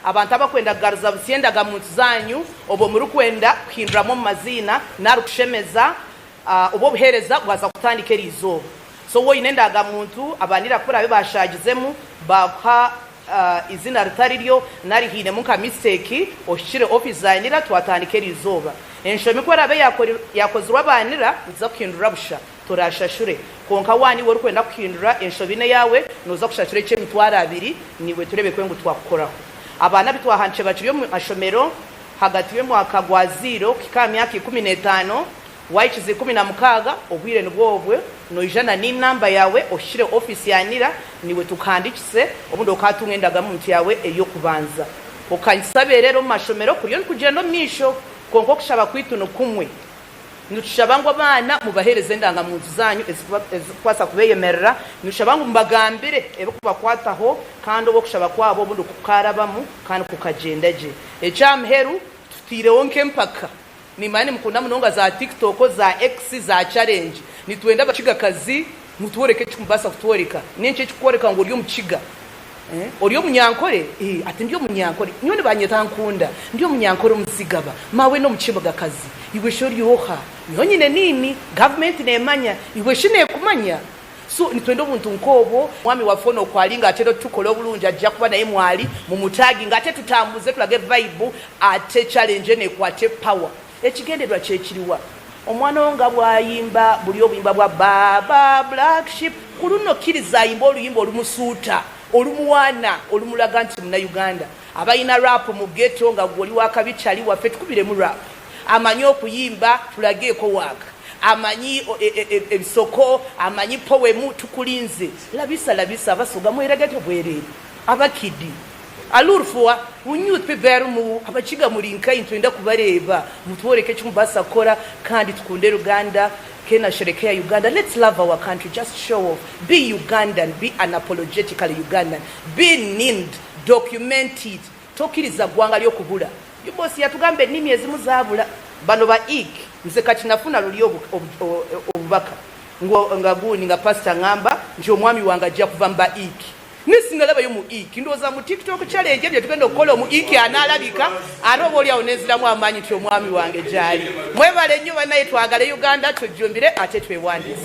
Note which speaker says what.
Speaker 1: abantu abakwenda garuza busiendaga muntu zanyu obo murukwenda kuhinduramo mu mazina narukushemeza obo buhereza bwaza kutandika erizo so wo inendaga muntu abanira kuri abe bashagizemu bakha izina ritari ryo narihine muka mistake oshire office zanira twatandika erizoba enshomi ko rabe yakozwe abanira nza kuhindura busha turashashure konka wani wori kwenda kuhindura enshobine yawe noza kushashure cye mitwara abiri niwe turebe kwengu twakoraho abana bitwahanche bakiriyo mu mashomero hagati yo mwaka gwa 0 kikamyaka 15 wayikize 16 obwire nubwobwe no ijana ni namba yawe oshire office yanira niwe tukandikise obundo okatungendaga muntu yawe eyo kubanza okansabere rero mu mashomero kuriyo kugenda misho konko kushaba kwituno kumwe nushabango bana mubahereze ndangamuntu zanyu kwasa kubeyemerera nushabango mbagambire ebe kubakwataho kandi obo kushaba kwabo bundo kukarabamu kandi kukajendaje ecamheru tutire wonke mpaka ni mani mukunda munonga za TikTok za X za challenge nitwenda bachiga kazi mutuoreke chumbasa kutuoreka nenche chukoreka ngo ryo muchiga oriyo munyankore ati ndiyo munyankore nyone banyeta nkunda ndiyo munyankore umuzigaba mawe no muchibaga kazi iwe shori yoha nyonyine nini government nemanya iwe shine kumanya so nitwenda omuntu nkobo mwami wafono kwalinga atero tukolo bulunja ajja kuba naye mwali mu mutagi ngate tutambuze tulage vibe ate challenge ne kwate power ekigendedwa kyekiriwa omwana nga bwayimba buli obuyimba bwa baba black sheep kuluno kiriza yimba oluyimba olumusuuta olumuwana olumulaga nti muna Uganda abayina rap mu ghetto nga goli wakabichali waffe tukubire mu rap amanyi okuyimba tulageeko waka amanyi ebisoko amanyi poem tukulinze labisa abasoga mweregeto bwerere abakidi alurfuwa unyuth peverumu abachiga mulinka intwenda kubareba mutworeke chumbasa kora kandi tukunde Uganda kena sherekea Uganda. Let's love our country, just show off, be Ugandan, be unapologetically Ugandan, be named, document it, tokiriza gwanga lyo kubula yubosi yatugambe nini ezimu zabula bano ba ik nze kati nafuna lulyo obubaka ngaguni nga pastor ngamba njo mwami wanga ajja kuva mba ik nisingalaba yo mu ik ndoza mu TikTok challenge bye tugenda okola mu ik analabika anobo oli awonezira mu amanyi tyo mwami wange jali mwebale nnyo banaye twagale Uganda tujumbire ate twewandi